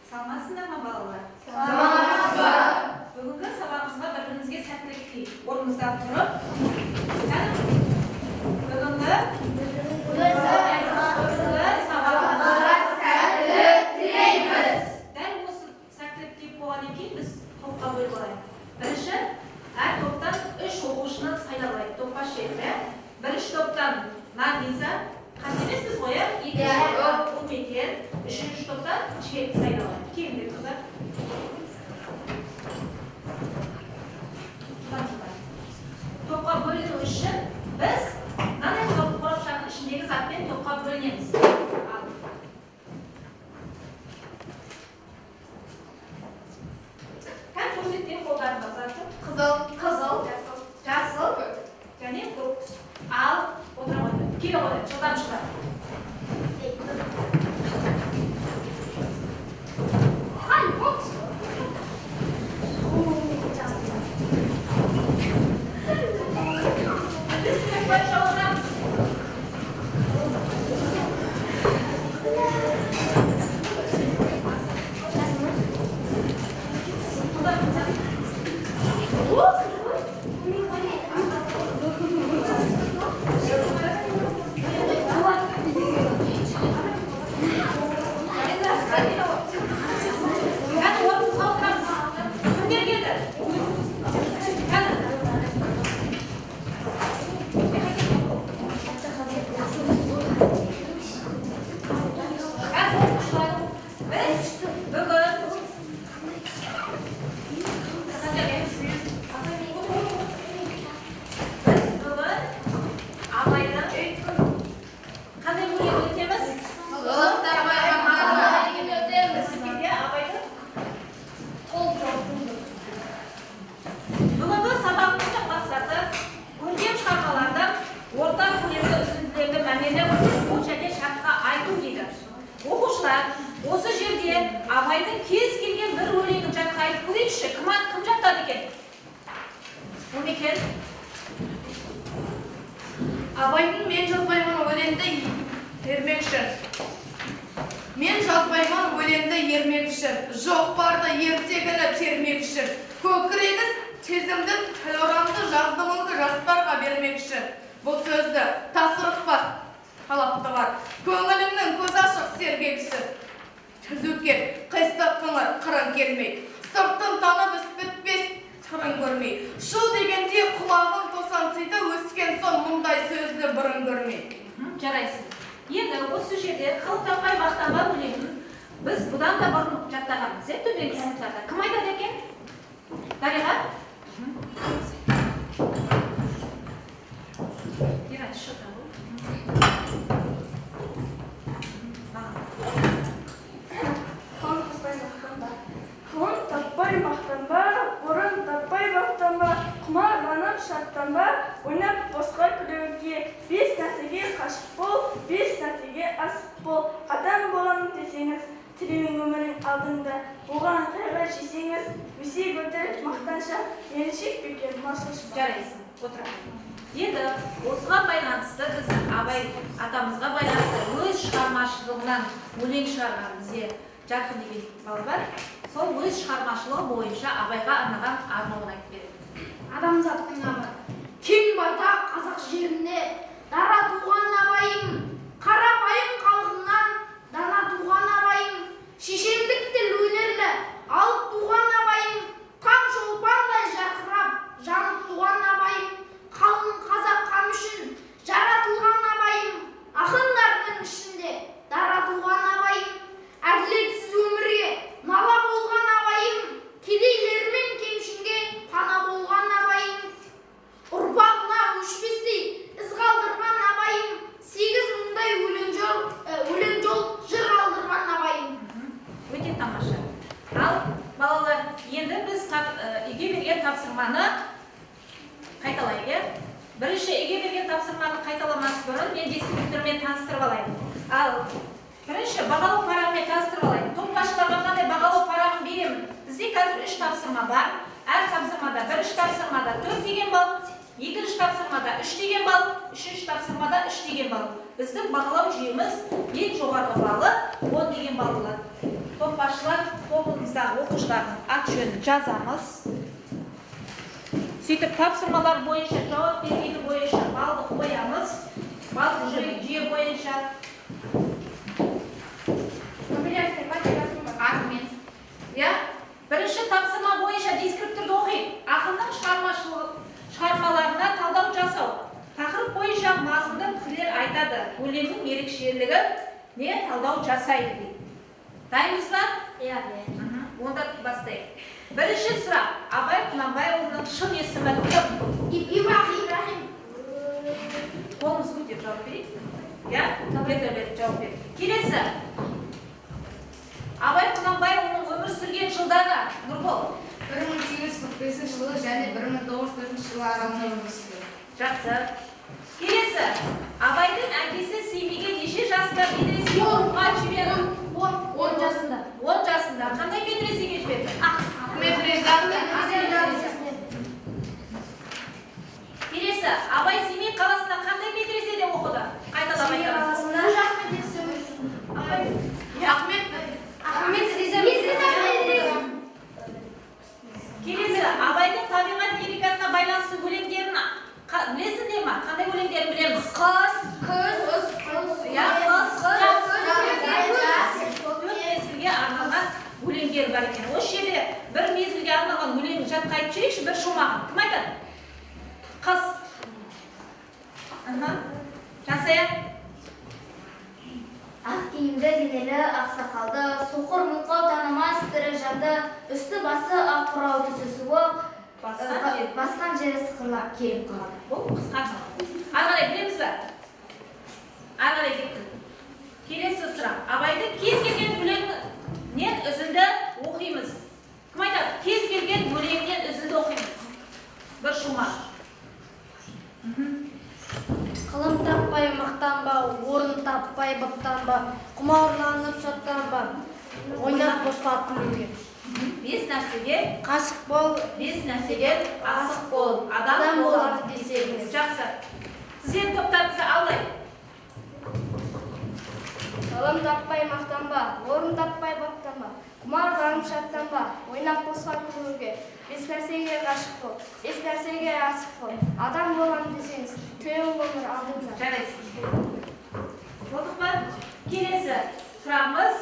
Саламатсыздар ма балалар? Саламатсыздар. Бүгінгі сабағымызға бір-бірімізге сәттілік тілейік. Орнымыздан тұрып, бүгінгі сабағымызға сәттілік тілейміз. Дәл осы сәттілік тілеп болғаннан кейін біз топқа бөліп алайық. Бірінші, әр топтан 3 оқушыны сайлайық. Топқа шеті. Бірінші топтан Наргиза, қателеспіз ғой, екінші топтан Умекен, үшінші топтан Шерік сайлайық. Келіңдер қыздар. Топқа бөліну үшін біз мынандай қорапшаның ішіндегі затпен топқа бөлінеміз. Кән көрсеткен қолдарында заты? Қызыл, жасыл, және көк. Ал, отыра қойды. Келе қойды, жылдам шығар. Осы жерде Абайдың кез келген бір өлеңін жатқа айтып көрейікші. Кім жаттады екен? Умекен? Абайдың мен жазбаймын өлеңді ермекші. Мен жазбаймын өлеңді ермекші. Жоқ барды ертегіні термекші. Көкірегіз сезімдің тілорамды жаздымыңды жастарға бермекші. Бұл сөзді тасырықпас талапты бар. Көңіліңнің көз ашық сергекші. Түзуке қайсақ қыңыр қырын келмей. Сыртын танып іспітпес қырын көрмей. Шу дегенде құлағын тосансыйды, өскен сон мұндай сөзді бұрын көрмей. Жарайсың. Енді осы жерде қалықтанбай мақтанбай өлеңін біз бұдан да бұрын жаттағанбыз. Төменгі сыныптарда. Кім айтады екен? Дариға? Орын таппай мақтанба, құмарланып шаттанба, ойнап босқа күлуге, 5 нәрсеге қашып бол, 5 нәрсеге асып бол. Адам боламын десеңіз, тіреуің өмірің алдында, оған қайға жесеңіз, өсек өтірік мақтанша, еріншек бекер масылшып. Жарайсың, отыра. Енді осыған байланысты біз Абай атамызға байланысты өз шығармашылығынан өлең шығарған бізде Жарқын деген бала бар. Сол өз шығармашылығы бойынша Абайға арнаған арнауын айтып береді. Адамзаттың аты кең байтақ қазақ жерінде дара туған Абайым, қарапайым халқымнан дана туған Абайым, шешендік тіл өнерлі алып туған Абайым, қан шолпандай жарқырап жанып туған Абайым, қалың қазақ қамы үшін жаратылған Абайым, ақындардың ішінде дара туған Абайым, әділетсіз өмірге нала болған Абайым, кедейлермен кемшінге пана болған Абайым, ұрпағына өшпестей із қалдырған Абайым, 8 мыңдай өлең жол жыр қалдырған Абайым. Өте тамаша. Ал балалар, енді біз үйге берген тапсырманы қайталайық. Бірінші үйге берген тапсырманы қайталамас бұрын мен дискриптормен таныстырып алайын. Ал бірінші бағалау парағымен таныстырып алайын. Топқашыларға қандай бағалау парағын беремін. Бізде қазір 3 тапсырма бар. Әр тапсырмада бірінші тапсырмада 4 деген балл, екінші тапсырмада 3 деген балл, үшінші тапсырмада 3 деген балл. Біздің бағалау жүйеміз ең жоғарғы баллы 10 деген балл болады. топ басшылар тобымыздағы оқушылардың ат жөнін жазамыз. Сөйтіп тапсырмалар бойынша, жауап бергені бойынша балды қоямыз. Балды жүйе бойынша. Бірінші тапсырма бойынша дескриптивті оқиық. Ақынның шығармаларына талдау жасау. Тақырып бойынша мазмұнды пікірлер айтады. Өлеңнің ерекшелігі не талдау жасайды дейді. Дайынбыз ба? Иә. Онда бастайық. Бірінші сұрақ. Абай Құнанбайұлының шын есімі кім? Ибрахим. Қолыңыз көтеріп жауап берейік. Иә? Таблеталарды жауап берейік. Келесі. Абай Құнанбайұлының өмір сүрген жылдары. Нұрбол. 1845 жылы және 1904 жылы аралығында өмір сүрді. Жақсы. Келесі. Абайдың әкесі Семейге неше жасында медресеге оқуға жіберді? 10 жасында. 10 жасында. Қандай медресеге жіберді? Келесі. Абай Семей қаласында қандай медреседе оқыды? Қайталап айтамыз. Келесі. Абайдың табиғат лирикасына байланысты өлеңдерін білесіңдер ме? Қандай өлеңдерін білеміз? Төрт мезгілге арналған өлеңдер бар екен. Осы жерде бір мезгілге арналған өлеңді жатқа айтып жіберейікші, бір шумағын. Кім айтады? Қыз. Жансая. Ақ киімді денелі ақсақалды, соқыр мұлқау танымас тірі жанды, үсті басы ақ құрау түсі суық, басқан жері сықырлап келіп қалады. Бұл қысқа. Арғалай білеміз бе? Арғалай кеттік. Келесі сұрақ. Абайды кез келген өлеңнен үзінді оқимыз. Кім айтады? Кез келген өлеңнен үзінді оқимыз. Бір шумақ. Қылым таппай мақтанба, орын таппай баптанба, құмарланып шаттанба, ойнап босқа күлуге. 5 нәрсеге Қасық бол, 5 нәрсеге асық бол. Адам болады десеңіз. Жақсы. Сіздердің топтарыңызды алдай. Қылым таппай мақтанба, орын таппай баптанба, құмарланып шаттанба, ойнап босқа күлуге. 5 нәрсеге ғашық бол, 5 нәрсеге асық бол. Адам боламын десеңіз, түйеу өмір алдыңызда. Жарайсыз. Болдық па? Келесі сұрағымыз.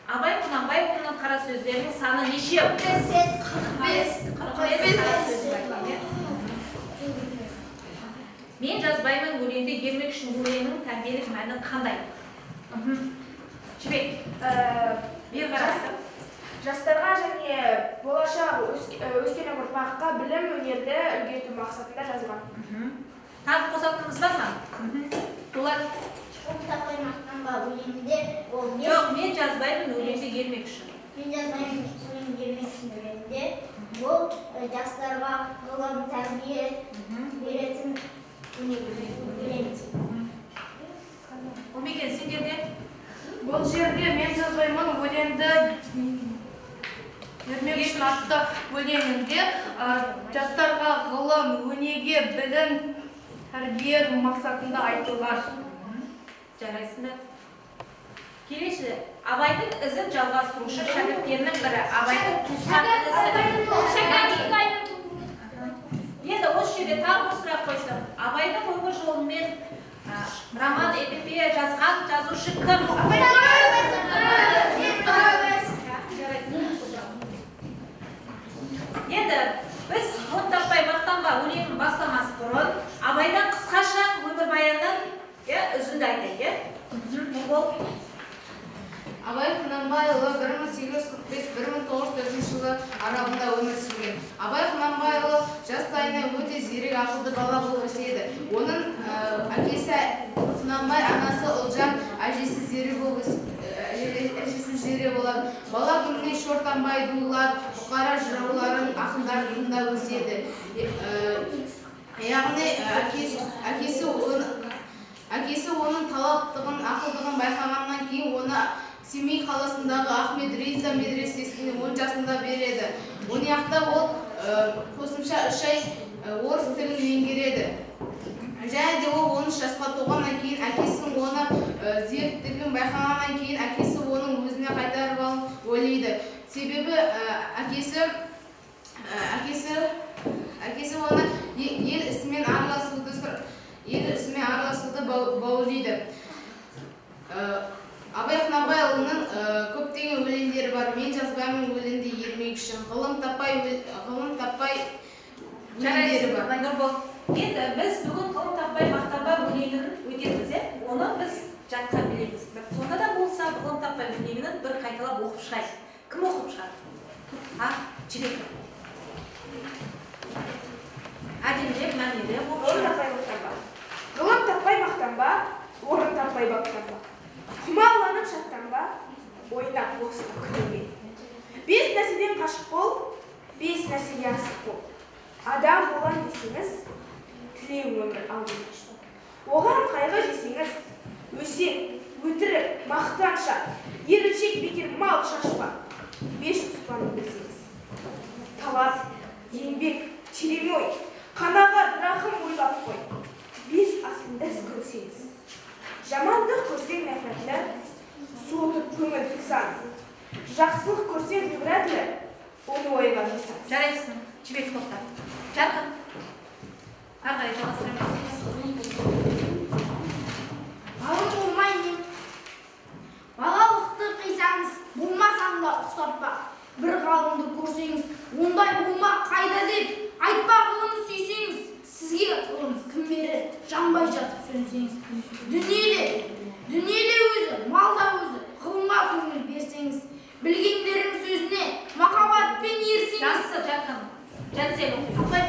Абай Құнанбайұлының қара сөздерінің саны неше? 45 қара сөз бар. Мен жазбаймын өлеңді ермек үшін өлеңнің тәрбиелік мәні қандай? Жібек, бер қарасың. Жастарға және болашақ өскелең ұрпаққа білім өнерді үлгі мақсатында жазған. Тағы қосатынымыз бар ма? Олар Қылым таппай мақтанба, өлеңде ол не? жоқ, мен жазбаймын өлеңді ермек үшін. Мен жазбаймын өлеңді ермек үшін өлеңде ол жастарға ғылым тәрбие беретін өлең. Омекен, сендерде? Бұл жерде мен жазбаймын өлеңді ермек үшін атты өлеңінде жастарға ғылым, өнеге, білім, тәрбие мақсатында айтылған. Жарайсыңдар. Келесі, Абайдың ізін жалғастырушы шәкірттерінің бірі. Абайдың туысқан енді осы жерде тағы бір сұрақ қойсам. Абайдың өмір жолымен роман эпопея жазған жазушы кім? Енді біз он таппай мақтанба өлеңін бастамас бұрын Абайдан қысқаша өмірбаянын үзінді айтайық. Абай Құнанбайұлы 1845-1904 жылы аралығында өмір сүрген. Абай Құнанбайұлы жастайынан өте зерек ақылды бала болып өседі. Оның әкесі Құнанбай, анасы Ұлжан, әжесі зере болады. Бала күнінен шортанбай дулар, бұқара жырауларын ақындарында өседі. Яғни әкесі оның талаптығын, ақылдығын байқағаннан кейін оны Семей қаласындағы Ахмет Риза медресесіне 10 жасында береді. 10 ол қосымша 3 ай орыс тілін меңгереді. және де ол 13 жасқа толғаннан кейін әкесінің оны зерттігін байқағаннан кейін әкесі оның өзіне қайтарып алып ойлайды. Себебі әкесі оны ел ісімен араласуды баулайды. Абай Құнанбайұлының көптеген өлеңдері бар. Мен жазбаймын өлеңді ермек үшін. Ғылым таппай өлеңдері бар. Нұрбол, енді біз бүгін ғылым таппай мақтанбай өлеңін өтеміз, оны біз жатқа білеміз. Сонда да болса ғылым таппай өлеңін бір қайталап оқып шығайық. Кім оқып шығады? Жібек. Әдемілеп, мәнерлеп оқып шығады. Ғылым таппай мақтанба, орын таппай баптанба. Құмарланып шаттанба, ойнап босқа күлуге. 5 нәрседен қашық бол, 5 нәрсеге асық бол. Адам болған десеңіз, тілеу өмір алдыңыз. Оған қайғы жесеңіз, өсек, өтірік, мақтанша, еріншек бекер мал шашпа. 5 тұспаны білсеңіз. Талап, еңбек, терең ой, қанағат, рахым ойлап қой. 5 асында іс көрсеңіз. Жамандық көрсең нәфретлі, суытып көңіл тіксаңыз. Жақсылық көрсең ғибратлы, оны ойға жасаңыз. Жарайсың, Жібек тоқта. Жарқын. Арғай жалғастырамыз. Ғалым болмайын. Балалықты қисаңыз, болмасаң да ұқсатпа. Бір ғалымды көрсеңіз, ондай болма қайда деп, айтпа ғылым сүйсеңіз. Сізге ғылым кім берер, жанбай жатып сөнсеңіз. Дүниеле өзі, малда өзі, ғылымға көңіл берсеңіз. Білгендерің сөзіне махаббатпен ерсеңіз. Жақсы, Жарқын. Жансел оқиды.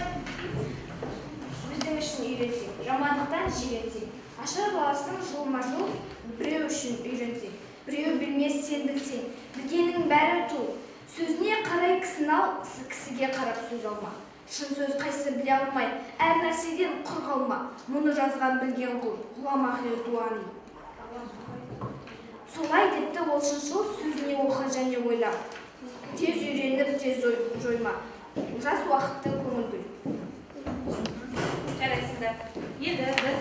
Өзің үшін үйренсең, жамандықтан жиренсең. Ашар баласын жылма-жыл біреу үшін үйренсең. Біреу білмес сен білсең, білгенің бәрі тұл. Сөзіне қарай кісін ал, кісіге қарап сөз алма. Шын сөз қайсы біле алмай, әр нәрседен құр қалма. Мұны жазған білген құл, ғұлама ахир дуани. Солай депті ол шыншыл, сөзіне оқы және ойлап. Тез үйреніп, тез жойма. Жас уақытты көңіл бөл. Жарайсыңдар. Енді біз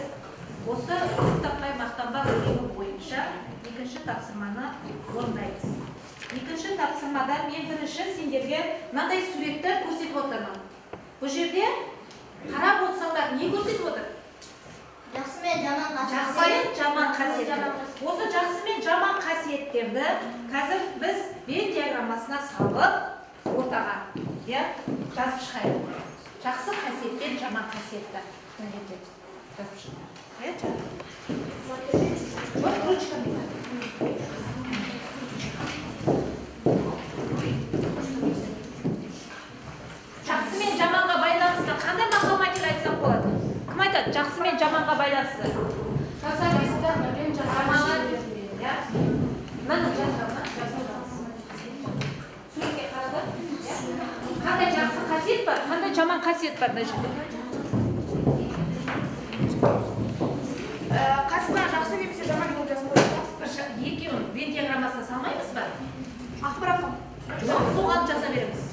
осы ғылым таппай мақтанба өлеңі бойынша екінші тапсырманы орындаймыз. Екінші тапсырмада мен бірінші сендерге мынандай суретті көрсетіп отырмын. Бұл жерде қарап отырсаңдар не көрсетіп отыр? Жақсы мен жаман қасиеттер. Осы жақсы мен жаман қасиеттерді қазір біз Вен диаграммасына салып ортаға жазып шығайық. Жақсы қасиет пен жаман қасиетті жазып шығайық. Вот ручками. Жақсы мен жаманға байланысты қандай мақал-мәтел айтсақ болады? Кім айтады? Жақсы мен жаманға байланысты. Суретке қарады. Қандай жақсы қасиет бар, қандай жаман қасиет бар мына жерде? Қасына жақсы немесе жаман болып жазып қойды. Екеуін Вен диаграммасына салмаймыз ба? Ақпаратқа. Жоқ, соған жаза береміз.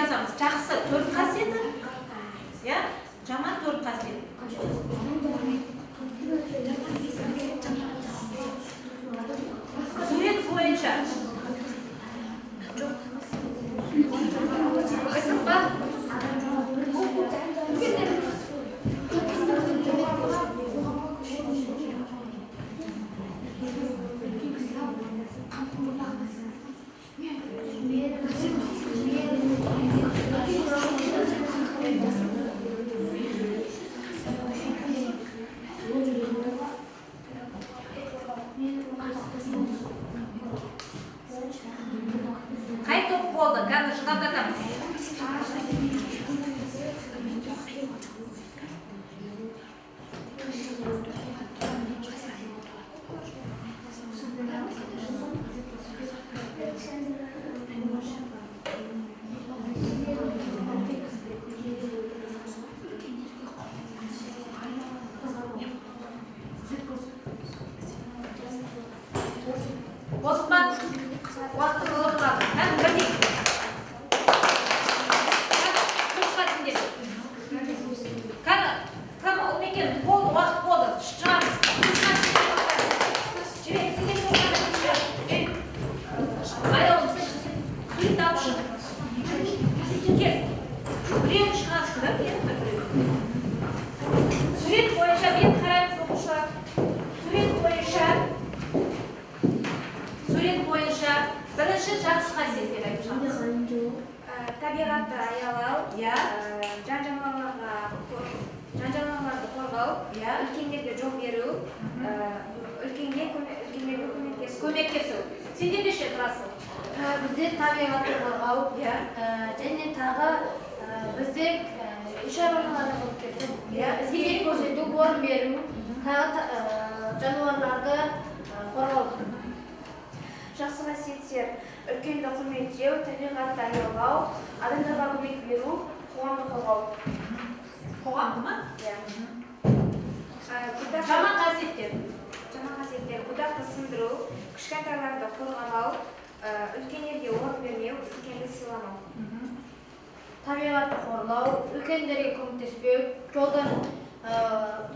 жазамыз. Жақсы 4 қасиеті, жаман 4 қасиет. Сурет бойынша сурет бойынша бет қараймыз оқушылар. Сурет бойынша бірінші жақсы қасиеттер айтып жатырмыз. Табиғатты аялау, Иә. жан-жануарларды қорғау, Иә. үлкендерге жол беру, үлкендерге көмектесу. Көмектесу. Сенде неше тұрасың? Бізде табиғатты қорғау, Иә. және тағы бізде үй-шаруаларды көмектесу, бізге көрсету, орын беру, тағы жануарларды қорғау. Жақсы қасиеттер: үлкенді құрметтеу, табиғатты аялау, адамдарға көмек беру, қоғамды қорғау. Қоғамды ма? Иә. Жаман қасиеттер. Жаман қасиеттер: бұдақты сындыру, кішкентайларды қорғамау, үлкендерге орын бермеу, үлкенді сыйламау. Табиғатты қорғау, үлкендерге көмектеспеу, жолдан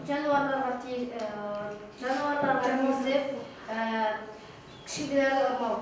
жануарларға тиісіп, кішкентайларды ұрмау.